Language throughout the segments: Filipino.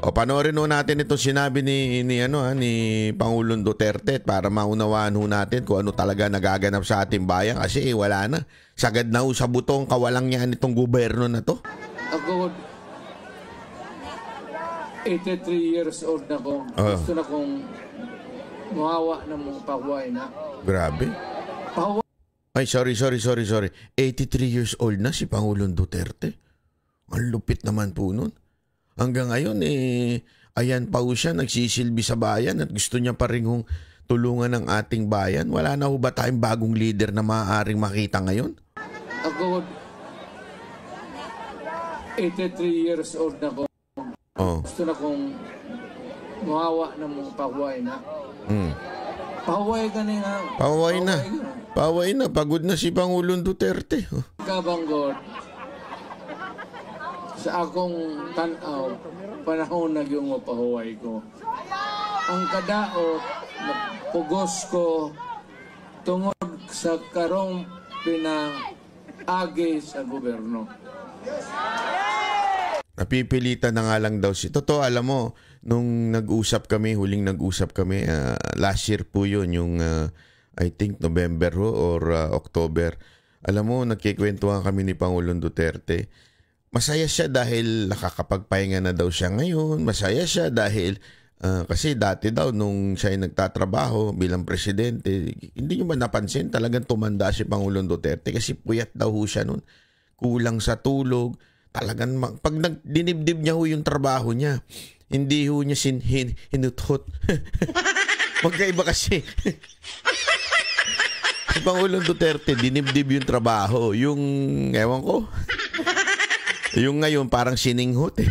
O panoorin ho natin itong sinabi ni Pangulong Duterte para maunawaan ho natin kung ano talaga nagaganap sa ating bayan kasi wala na. Sagad na ho sa butong kawalang niyan itong gobyerno na to. Ako, 83 years old na ko. Gusto na kong mawawa ng mga pahuway na. Grabe. Ay, sorry. 83 years old na si Pangulong Duterte. Ang lupit naman po nun. Hanggang ngayon, ayan pa ho siya, nagsisilbi sa bayan at gusto niya pa rin hong tulungan ng ating bayan. Wala na ho ba tayong bagong leader na maaaring makita ngayon? Ako, 83 years old na ko. Gusto na kong mawawa ng mga pahuway na. Pahuway ka na nga. Pahuway na. Pagod na si Pangulong Duterte. Kabanggod. Sa akong tanaw, panahon na yung mapahuway ko. Ang kadaot, pugos ko, tungod sa karong pinaagi sa gobyerno. Napipilitan na nga lang daw si... Totoo, alam mo, nung huling nag-usap kami, last year po yun, yung I think November or October. Alam mo, nagkikwentuhan kami ni Pangulong Duterte. Masaya siya dahil nakakapagpahinga na daw siya ngayon. Masaya siya dahil kasi dati daw nung siya ay nagtatrabaho bilang presidente, hindi nyo ba napansin talagang tumanda si Pangulong Duterte kasi puyat daw ho siya nun. Kulang sa tulog. Talagang pag dinibdib niya ho yung trabaho niya, hindi ho niya hinuthot. Magkaiba kasi. Si Pangulong Duterte, dinibdib yung trabaho. Yung, ewan ko, yung ngayon parang sininghot eh.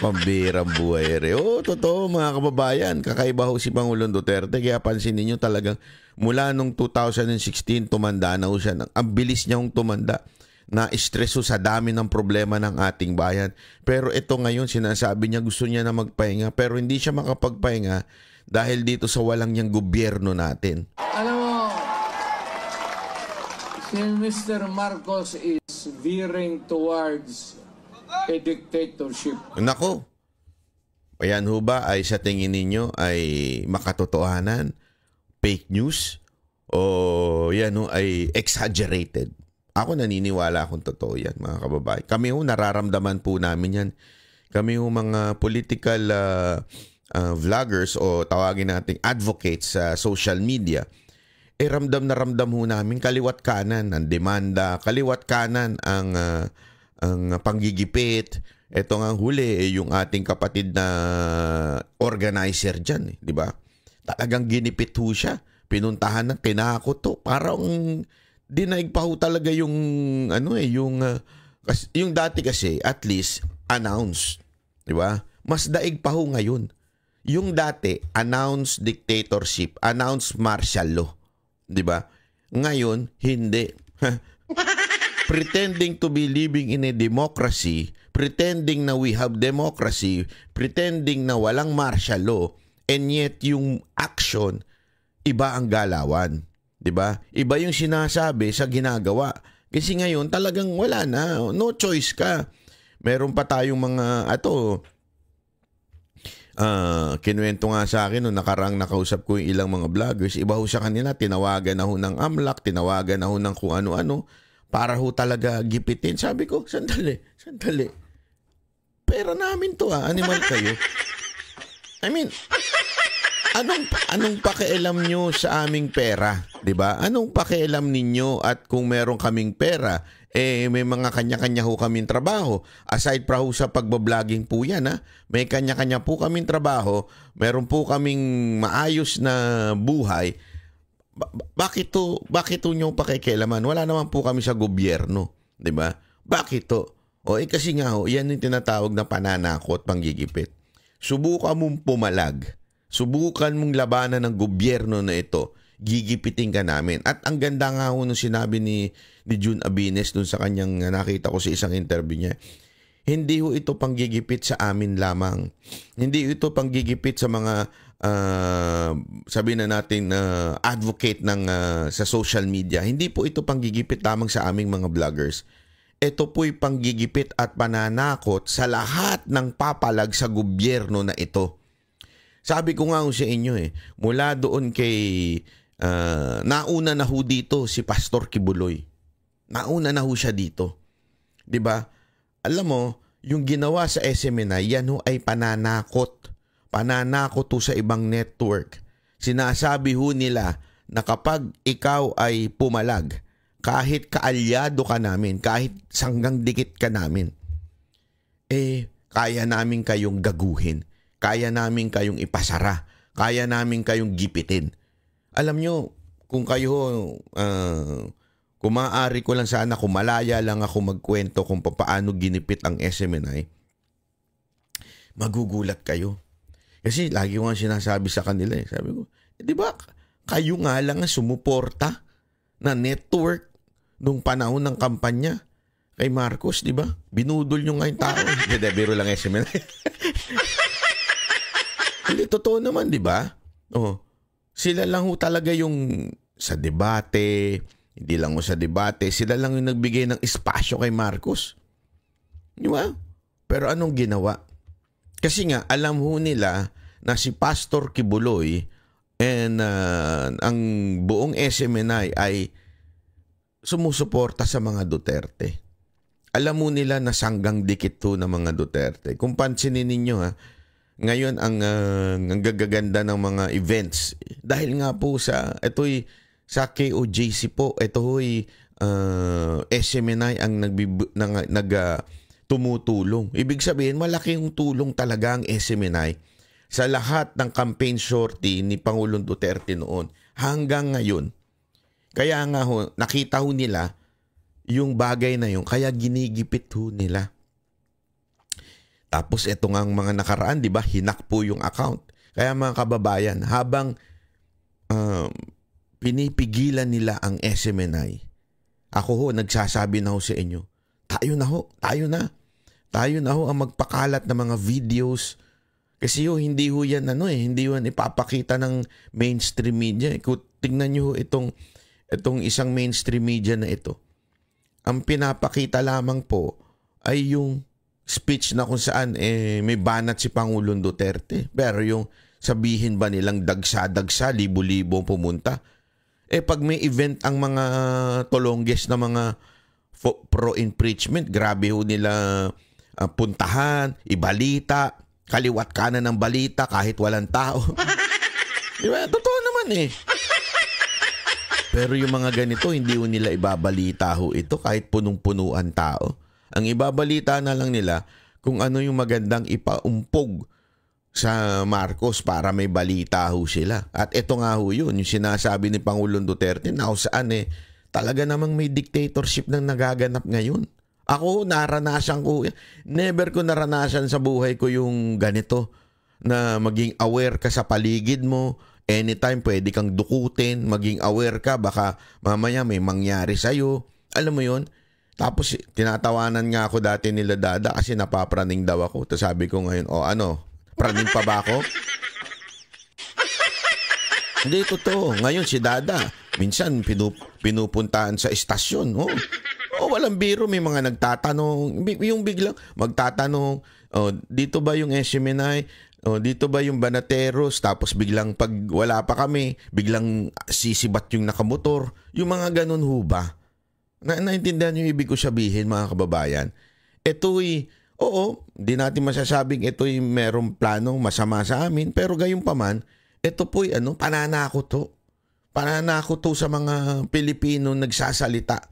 Pambirang buhay rin. Oo, totoo mga kababayan. Kakaiba ho si Pangulong Duterte. Kaya pansinin nyo talagang mula nung 2016 tumanda na ho siya. Ang bilis niya hong tumanda. Na-stress ho sa dami ng problema ng ating bayan. Pero ito ngayon sinasabi niya gusto niya na magpahinga. Pero hindi siya makapagpahinga dahil dito sa walang niyang gobyerno natin. Alam mo, si Mr. Marcos is veering towards a dictatorship. Nako, ayan ho ba ay sa tingin ninyo ay makatotohanan, fake news, o yan ho ay exaggerated? Ako naniniwala akong totoo yan mga kababayan. Kami ho nararamdaman po namin yan. Kami ho mga political vloggers o tawagin nating advocates sa social media. Ramdam na ramdam ho namin kaliwat kanan ang demanda, kaliwat kanan ang panggigipit. Ito nga huli yung ating kapatid na organizer dyan, di ba? Talagang ginipit ho siya. Pinuntahan ng tinakot to. Parang dinaig pa ho talaga yung yung dati kasi at least announced, di ba? Mas daig pa ho ngayon. Yung dati announced dictatorship, announced martial law. Di ba? Ngayon, hindi. Pretending to be living in a democracy, pretending na we have democracy, pretending na walang martial law, and yet yung action, iba ang galawan. Di ba? Iba yung sinasabi sa ginagawa. Kasi ngayon, talagang wala na. No choice ka. Meron pa tayong mga, kinuwento nga sa akin nung nakaraang nakausap ko yung ilang mga vloggers, iba ho sa kanila, tinawagan na ho ng AMLAC, tinawagan na ho ng kung ano-ano, para ho talaga gipitin. Sabi ko, sandali. Pera namin to animal kayo. I mean, anong pakialam nyo sa aming pera? Diba? Anong pakialam ninyo at kung meron kaming pera, may mga kanya-kanya ho kaming trabaho. Aside pa ho sa pagbabloging po yan, may kanya-kanya po kaming trabaho, meron po kaming maayos na buhay. Bakit to nyo pakikialaman? Wala naman po kami sa gobyerno. Diba? Bakit to? Kasi nga ho, yan yung tinatawag na pananakot, panggigipit. Subukan mong pumalag. Subukan mong labanan ng gobyerno na ito. Gigipitin ka namin. At ang ganda nga ho nung sinabi ni Jun Abines dun sa kanyang nakita ko sa isang interview niya. Hindi ho ito panggigipit sa amin lamang. Hindi ito panggigipit sa mga sabihin na natin advocate ng sa social media. Hindi po ito panggigipit lamang sa aming mga vloggers. ito po'y panggigipit at pananakot sa lahat ng papalag sa gobyerno na ito. Sabi ko nga sa inyo mula doon kay nauna na ho dito si Pastor Kibuloy. Nauna na ho siya dito. 'Di ba? Alam mo, yung ginawa sa SMNI, yan ho ay pananakot. Pananakot ho sa ibang network. Sinasabi ho nila na kapag ikaw ay pumalag, kahit kaalyado ka namin, kahit sanggang dikit ka namin, kaya namin kayong gaguhin. Kaya namin kayong ipasara. Kaya namin kayong gipitin. Alam nyo, kung kayo, kung maaari ko lang sana, kung malaya lang ako magkwento kung paano ginipit ang SMNI, magugulat kayo. Kasi lagi ko nga sinasabi sa kanila sabi ko, di ba kayo nga lang sumuporta na network nung panahon ng kampanya kay Marcos, di ba? Binudol nyo nga yung tao. Biro lang SMNI. Hindi, totoo naman, di ba? Sila lang ho talaga yung sa debate, hindi lang ho sa debate, sila lang yung nagbigay ng espasyo kay Marcos. Di ba? Pero anong ginawa? Kasi nga, alam ho nila na si Pastor Kibuloy and ang buong SMNI ay sumusuporta sa mga Duterte. Alam mo nila na sanggang dikit to ng mga Duterte. Kung pansinin ninyo ngayon ang gagaganda ng mga events dahil nga po sa sa KOJC po, ito ho'y SMNI ang tumutulong. Ibig sabihin, malaki yung tulong talaga ang SMNI sa lahat ng campaign sortie ni Pangulong Duterte noon hanggang ngayon. Kaya nga nakita ho nila yung bagay na yun, kaya ginigipit ho nila. Tapos ito nga ang mga nakaraan, di ba? Hinak po yung account. Kaya mga kababayan, habang pinipigilan nila ang SMNI, ako nagsasabi na ho sa inyo, tayo na ho ang magpakalat ng mga videos. Kasi hindi ho yan hindi ho yan ipapakita ng mainstream media. Kung tingnan nyo itong isang mainstream media na ito, ang pinapakita lamang po ay yung speech na kung saan may banat si Pangulong Duterte. Pero yung sabihin ba nilang dagsa-dagsa, libo-libo pumunta? Pag may event ang mga tolongges na mga pro-impeachment, grabe ho nila puntahan, ibalita, kaliwat kanan ng balita kahit walang tao. Diba? Totoo naman Pero yung mga ganito, hindi ho nila ibabalita ho ito kahit punong-punuan tao. Ang ibabalita na lang nila kung ano yung magandang ipaumpog sa Marcos para may balita ho sila. At ito nga ho yun, yung sinasabi ni Pangulong Duterte na saan talaga namang may dictatorship nang nagaganap ngayon. Ako, naranasan ko, never ko naranasan sa buhay ko yung ganito na maging aware ka sa paligid mo, anytime pwede kang dukutin, maging aware ka, baka mamaya may mangyari sa'yo. Alam mo yun? Tapos tinatawanan nga ako dati nila Dada kasi napapraning daw ako. Tapos sabi ko ngayon, praning pa ba ako? Hindi, totoo. Ngayon si Dada, minsan pinupuntahan sa istasyon. Walang biro, may mga nagtatanong. Yung biglang magtatanong, dito ba yung SMNI? Dito ba yung Banateros? Tapos biglang pag wala pa kami, biglang sisibat yung nakamotor. Yung mga ganun ho ba? Naintindihan niyo ibig ko sabihin, mga kababayan? Ito'y, di natin masasabing ito'y merong planong masama sa amin, pero gayon pa man, ito po'y pananakot to. Pananakot to sa mga Pilipino nagsasalita.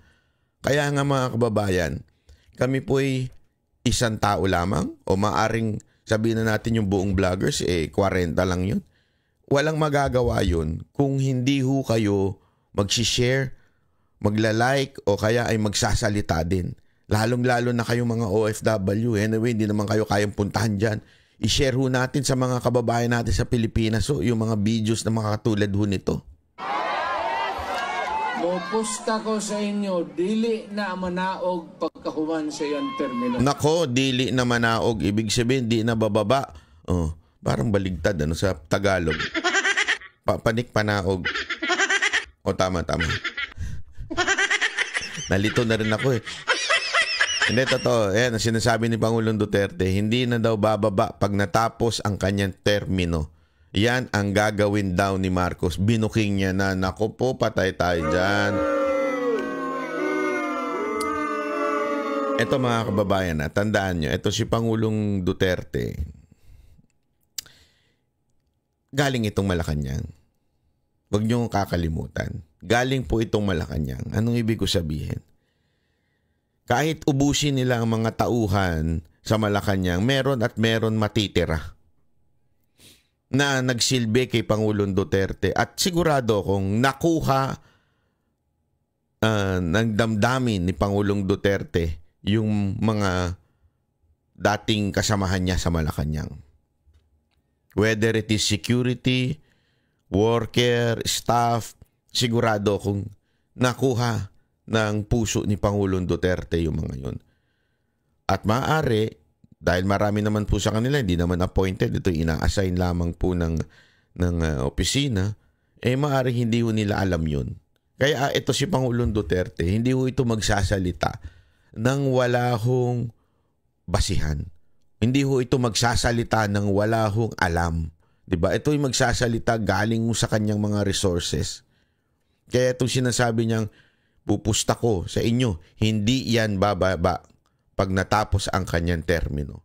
Kaya nga mga kababayan, kami po'y isang tao lamang o maaring sabihin na natin yung buong vloggers, 40 lang yun. Walang magagawa yun kung hindi ho kayo mag-share, magla-like o kaya ay magsasalita din. Lalong-lalo na kayong mga OFW. Anyway, hindi naman kayo kayang puntahan dyan. I-share ho natin sa mga kababayan natin sa Pilipinas yung mga videos na mga katulad ho nito. Mupusta ko sa inyo, dili na manaog pagkahuman sa iyang terminal. Nako, dili na manaog. Ibig sabihin, di na bababa. Parang baligtad sa Tagalog. Panik panaog. Tama. Nalito na rin ako Hindi, totoo. Ayan, ang sinasabi ni Pangulong Duterte, hindi na daw bababa pag natapos ang kanyang termino. Yan ang gagawin daw ni Marcos. Binuking niya na, naku po, patay tayo dyan. Ito mga kababayan, tandaan nyo, ito si Pangulong Duterte. Galing itong Malacanang. Huwag nyo kakalimutan. Galing po itong Malacanang. Anong ibig ko sabihin? Kahit ubusin nila ang mga tauhan sa Malacanang, meron at meron matitira na nagsilbi kay Pangulong Duterte at sigurado kung nakuha ng damdamin ni Pangulong Duterte yung mga dating kasamahan niya sa Malacanang. Whether it is security, worker, staff, sigurado kung nakuha ng puso ni Pangulong Duterte yung mga yun. At maaari, dahil marami naman po sa kanila, hindi naman appointed, ito ina-assign lamang po ng opisina, maaari hindi ho nila alam yun. Kaya ito si Pangulong Duterte, hindi ho ito magsasalita nang wala hong basihan. Hindi ho ito magsasalita nang wala hong alam. Diba? Ito yung magsasalita galing sa kanyang mga resources. Kaya itong sinasabi niyang, pupusta ko sa inyo, hindi yan bababa pag natapos ang kanyang termino.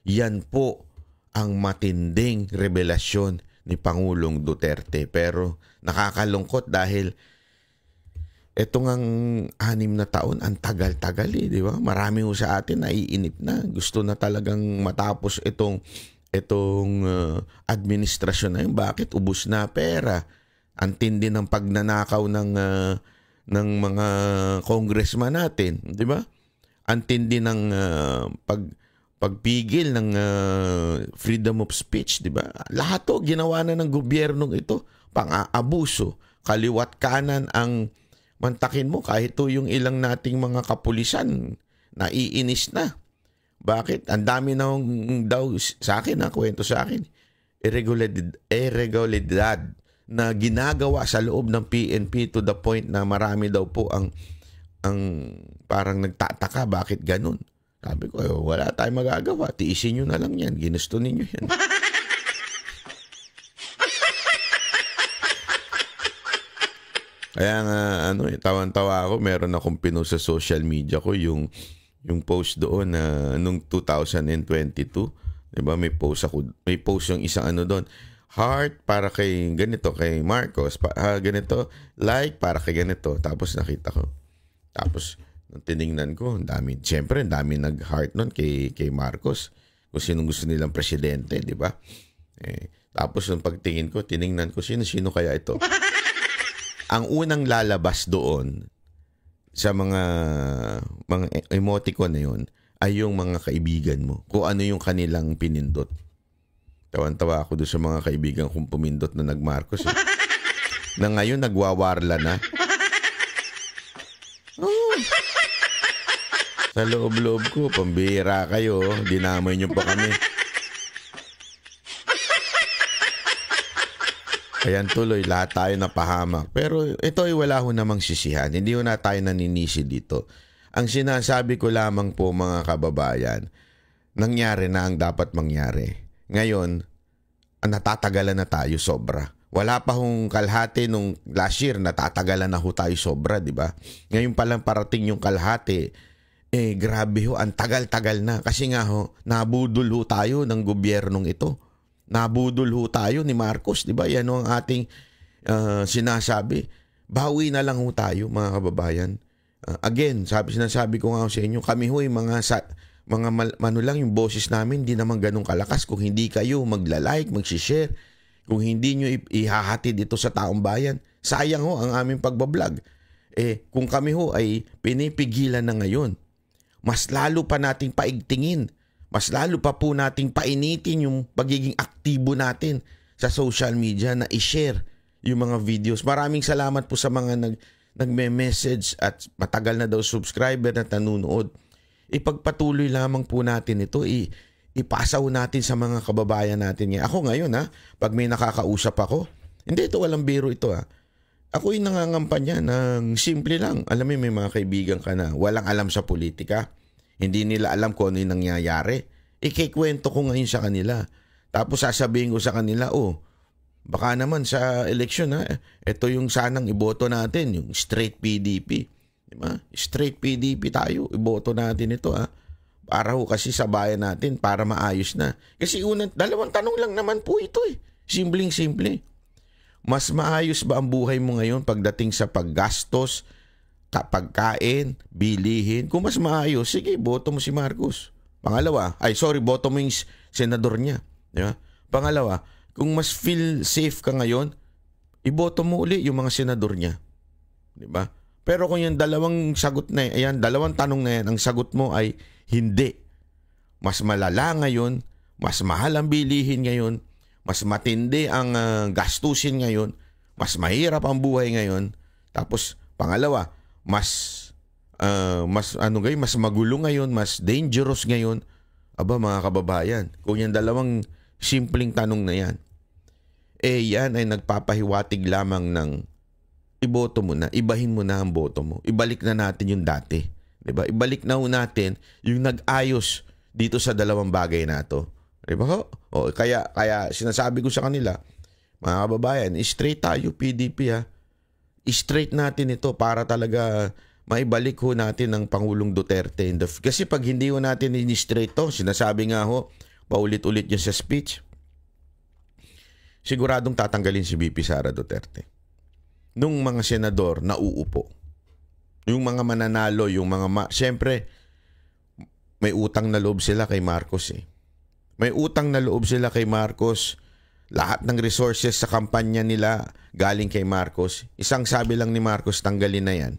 Yan po ang matinding revelasyon ni Pangulong Duterte. Pero nakakalungkot dahil etong ang 6 na taon, ang tagal-tagal di ba? Marami ho sa atin naiinip na. Gusto na talagang matapos itong administrasyon na yun. Bakit? Ubus na pera. Ang tindi ng pagnanakaw ng mga congressman natin, di ba? Ang tindi ng pagpigil ng freedom of speech, di ba? Lahat 'to ginawa na ng gobyernong ito, pang-aabuso, kaliwat kanan ang mantakin mo kahit to yung ilang nating mga kapulisan naiinis na. Bakit? Ang dami na daw sa akin, kwento sa akin. Irregularidad na ginagawa sa loob ng PNP to the point na marami daw po ang parang nagtataka bakit ganun. Sabi ko, wala tayong magagawa. Tiisin nyo na lang yan. Ginusto ninyo yan. Kaya nga, tawan-tawa ako. Meron akong pinost sa social media ko yung post doon na nung 2022. Diba, may post yung isang doon. Heart para kay ganito, kay Marcos. Ganito, like para kay ganito. Tapos nakita ko. Tapos, nung tinignan ko, ang dami nag-heart nun kay Marcos. Kung sinong gusto nilang presidente, di ba? Tapos, nung pagtingin ko, tinignan ko, sino kaya ito? Ang unang lalabas doon sa mga emoticon na yun ay yung mga kaibigan mo. Kung ano yung kanilang pinindot. Tawan-tawa ako doon sa mga kaibigan kong pumindot na nag-Marcos. Na ngayon, nagwawarla na. Oh. Sa loob-loob ko, pambihira kayo. Dinamay nyo pa kami. Kaya tuloy, lahat tayo napahamak. Pero ito ay wala ho namang sisihan. Hindi ho na tayo naninisi dito. Ang sinasabi ko lamang po mga kababayan, nangyari na ang dapat mangyari. Ngayon, natatagalan na tayo sobra. Wala pa hong kalahati nung last year, natatagalan na ho tayo sobra, di ba? Ngayon pa lang parating yung kalahati, grabe ho, ang tagal-tagal na. Kasi nga ho, nabudol ho tayo ng gobyernong ito. Nabudol ho tayo ni Marcos, di ba? Yan ho ang ating sinasabi. Bawi na lang ho tayo, mga kababayan. Again, sinasabi ko nga ho sa inyo, kami ho yung mga yung boses namin, hindi naman ganun kalakas. Kung hindi kayo magla-like, mag-share, kung hindi nyo ihahatid ito sa taong bayan, sayang ho ang aming pagbablog. Kung kami ho ay pinipigilan na ngayon, mas lalo pa nating paigtingin, mas lalo pa po nating painitin yung pagiging aktibo natin sa social media na i-share yung mga videos. Maraming salamat po sa mga nagme-message at matagal na daw subscriber na nanonood. Ipagpatuloy lamang po natin ito, ipasaw natin sa mga kababayan natin. Ako ngayon pag may nakakausap ako, hindi ito walang biro ito Ako yung nangangampanya ng simple lang. Alam mo, may mga kaibigan ka na walang alam sa politika. Hindi nila alam kung ano yung nangyayari. Ikikwento ko ngayon sa kanila. Tapos sasabihin ko sa kanila, baka naman sa eleksyon ito yung sanang iboto natin, yung straight PDP. Diba? Straight PDP tayo, iboto natin ito Para kasi sa bayan natin, para maayos na. Kasi dalawang tanong lang naman po ito Simpleng-simple. Mas maayos ba ang buhay mo ngayon pagdating sa paggastos, pagkain, bilihin? Kung mas maayos, sige, boto mo si Marcos. Pangalawa, boto mo yung senador niya. Diba? Pangalawa, kung mas feel safe ka ngayon, iboto mo uli yung mga senador niya. Diba? Pero kung yung dalawang tanong na yan, ang sagot mo ay hindi. Mas malala ngayon, mas mahal ang bilihin ngayon, mas matindi ang gastusin ngayon, mas mahirap ang buhay ngayon. Tapos pangalawa, mas magulo ngayon, mas dangerous ngayon. Aba mga kababayan, kung yung dalawang simpleng tanong na yan, yan ay nagpapahiwatig lamang ng iboto mo na, ibahin mo na ang boto mo. Ibalik na natin yung dati. Diba? Ibalik na natin yung nag-ayos dito sa dalawang bagay na to. Diba ho? Kaya sinasabi ko sa kanila, mga kababayan, straight tayo PDP straight natin ito para talaga maibalik ho natin ang Pangulong Duterte. Kasi pag hindi ho natin in-straight to, sinasabi nga ho, paulit-ulit yun sa speech, siguradong tatanggalin si VP Sara Duterte. Nung mga senador na uupo, yung mga mananalo, siyempre, may utang na loob sila kay Marcos May utang na loob sila kay Marcos. Lahat ng resources sa kampanya nila galing kay Marcos. Isang sabi lang ni Marcos, tanggalin na yan.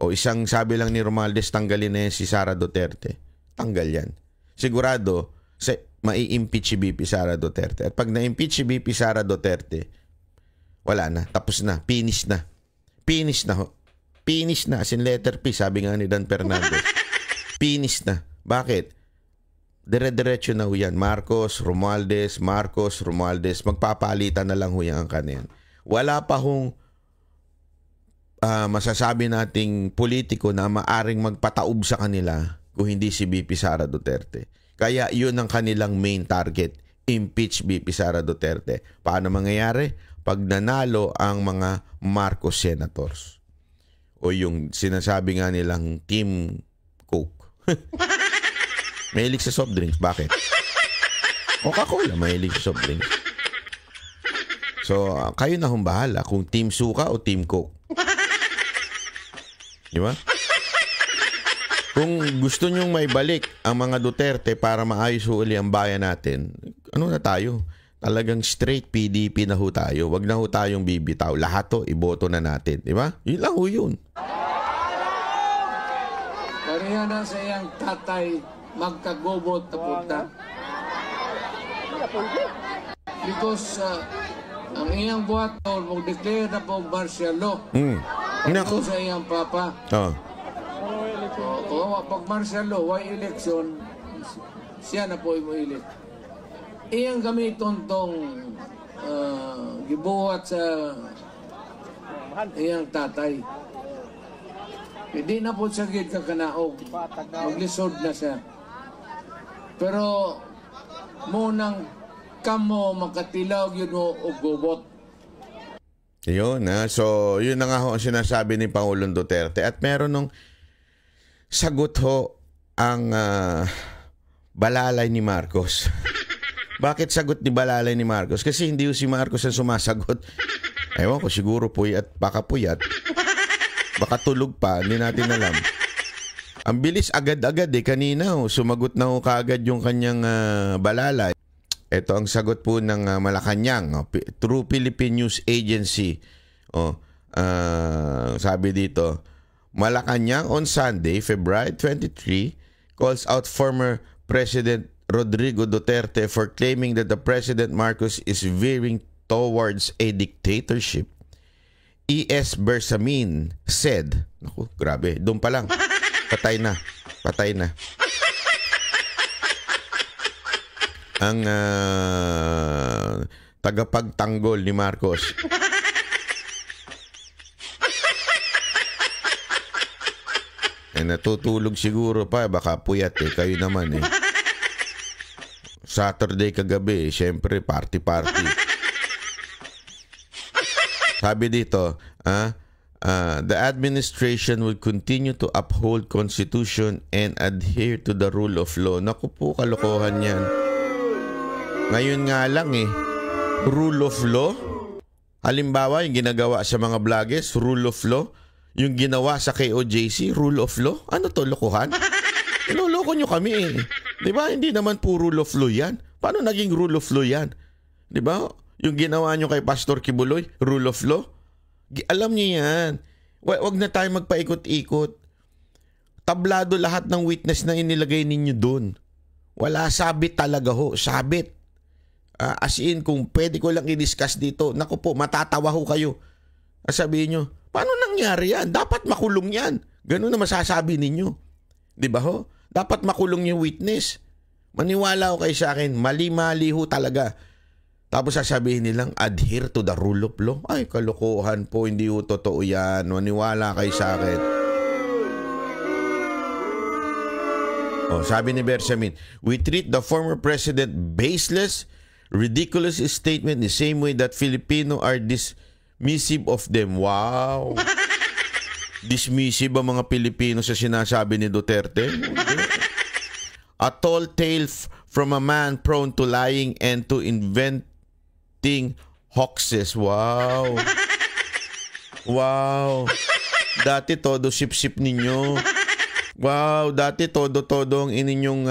O isang sabi lang ni Romualdez, tanggalin na yan si Sara Duterte. Tanggal yan. Sigurado, mai-impeach si VP Sara Duterte. At pag na-impeach si VP Sara Duterte, wala na. Tapos na. Finish na. Finish na ho. Finish na. As in letter P, sabi nga ni Dan Fernandez. Finish na. Bakit? Dire-diretso na ho yan. Marcos, Romualdez. Magpapalitan na lang ho yan ang kaniyan. Wala pa hong masasabi nating politiko na maaring magpataob sa kanila kung hindi si VP Sara Duterte. Kaya yun ang kanilang main target. Impeach VP Sara Duterte. Paano mangyayari? Pag nanalo ang mga Marcos senators. O yung sinasabi nga nilang Team Coke. Mahilig sa soft drinks. Bakit? Coca-Cola mahilig sa soft drinks. So, kayo na hong bahala kung Team Suka o Team Coke. Di ba? Kung gusto nyong maibalik ang mga Duterte para maayos uli ang bayan natin, ano na tayo? Talagang straight PDP na ho tayo. Wag na ho tayong bibitaw. Lahat to, iboto na natin. Di ba? Yun lang ho yun. Pareha na sa iyang tatay magkagobot na punta. Because ang iyang buhat noon, mag-declare na po martial law. Ito sa iyang papa. Pag martial law, why election, siya na po imuilit. Iyang gamiton tong gibuhat sa iyang tatay. Hindi na po siya gid kakanaog. Maglisod na siya. Pero munang kamo makatilaw yun o gubot. Yun so yun na nga ho ang sinasabi ni Pangulong Duterte. At meron nung sagot ho ang balalay ni Marcos. Bakit sagot ni balalay ni Marcos? Kasi hindi si Marcos ang sumasagot. Ewan ko, siguro puyat, baka puyat. Baka tulog pa, hindi natin alam. Ang bilis agad-agad kanina sumagot na ho kaagad yung kanyang balalay. Ito ang sagot po ng Malacanang, True Philippine News Agency. Sabi dito, Malacanang on Sunday, February 23, calls out former President Rodrigo Duterte for claiming that the President Marcos is veering towards a dictatorship. E.S. Bersamin said, naku, grabe, doon pa lang, patay na. Ang tagapagtanggol ni Marcos. natutulog siguro pa. Baka puyat eh. Kayo naman eh. Saturday kagabi, syempre party-party. Sabi dito, the administration will continue to uphold Constitution and adhere to the rule of law. Naku po, kalokohan yan. Ngayon nga lang eh, rule of law. Halimbawa, yung ginagawa sa mga vloggers, rule of law. Yung ginawa sa KOJC, rule of law. Ano to, lokohan? Inuloko nyo kami eh. Di ba? Hindi naman po rule of law yan. Paano naging rule of law yan? Di ba? Yung ginawa nyo kay Pastor Kibuloy, rule of law. Alam niyo yan. Wag na tayo magpaikot-ikot. Tablado lahat ng witness na inilagay ninyo doon. Wala, sabit talaga ho. Sabit. As in, kung pwede ko lang i-discuss dito, naku po, matatawa ho kayo. Sabihin nyo, paano nangyari yan? Dapat makulong yan. Ganun na masasabi ninyo. Di ba ho? Dapat makulong yung witness. Maniwala ho kayo sa akin, mali-mali ho talaga. Tapos sasabihin nilang, adhere to the rule of law. Ay, kalokohan po, hindi ho totoo yan. Maniwala kayo sa akin. Sabi ni Bersamin, we treat the former president baseless, ridiculous statement the same way that Filipino are dismissive of them. Wow! Dismissive ang mga Pilipino sa sinasabi ni Duterte. A tall tale from a man prone to lying and to inventing hoaxes. Wow! Wow! Dati todo sip-sip ninyo. Wow! Dati todo-todo ang ininyong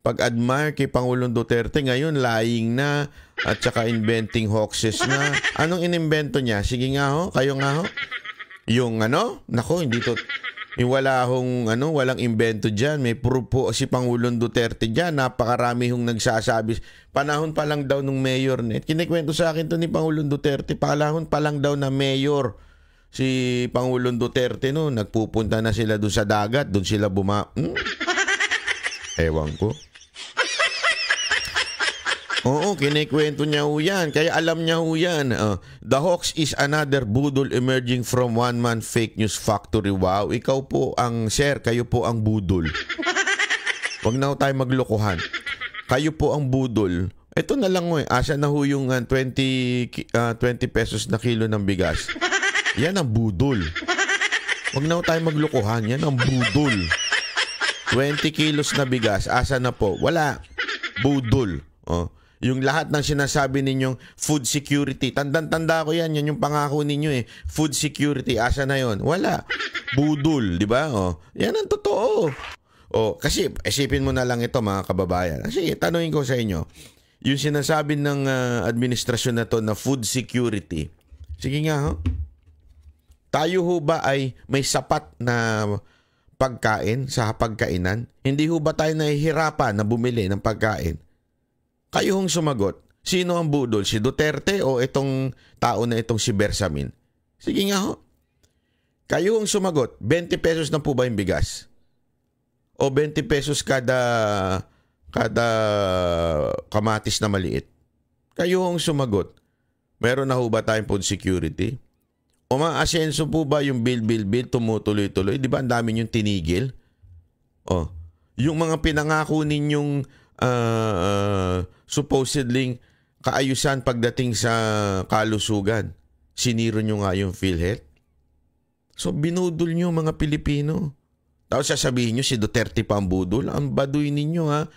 pag-admire kay Pangulong Duterte. Ngayon, lying na at saka inventing hoaxes na. Anong inimbento niya? Sige nga ho, kayo nga ho. Yung nako, hindi to, yung walang invento dyan. May proof po si Pangulong Duterte dyan. Napakarami hong nagsasabi. Panahon pa lang daw nung mayor. Kinikwento sa akin to ni Pangulong Duterte. Panahon pa lang daw na mayor si Pangulong Duterte, no. Nagpupunta na sila doon sa dagat. Doon sila Ewan ko. Oo, kinikwento niya ho yan. Kaya alam niya ho yan. The hoax is another budol emerging from one-man fake news factory. Wow, ikaw po ang sir, kayo po ang budol. Huwag na ho tayo maglokohan. Kayo po ang budol. Ito na lang ho eh. Asa na ho yung 20 pesos na kilo ng bigas. Yan ang budol. Huwag na ho tayo maglokohan. Yan ang budol. 20 kilos na bigas. Asa na po? Wala. Budol. Yung lahat ng sinasabi ninyong food security, tandang-tanda ko yan, yan yung pangako ninyo eh. Food security, asa na yon? Wala. Budol, di ba? Yan ang totoo. Kasi isipin mo na lang ito mga kababayan. Sige, tanungin ko sa inyo. Yung sinasabi ng administrasyon na to na food security, sige nga ho. Tayo ho ba ay may sapat na pagkain sa pagkainan? Hindi ho ba tayo nahihirapan na bumili ng pagkain? Kayo hong sumagot. Sino ang budol? Si Duterte o itong tao na itong si Bersamin? Sige nga ho. Kayo hong sumagot. 20 pesos na po ba yung bigas? O 20 pesos kada kamatis na maliit? Kayo hong sumagot. Meron na ho ba tayong food security? O ma-asenso po ba yung bill tumutuloy-tuloy? Di ba ang dami yung tinigil? Yung mga pinangako ninyong supposedly kaayusan pagdating sa kalusugan, siniro nyo nga yung PhilHealth. So binudol nyo mga Pilipino. Tapos sasabihin nyo si Duterte pa ang budol. Ang baduy ninyo ha.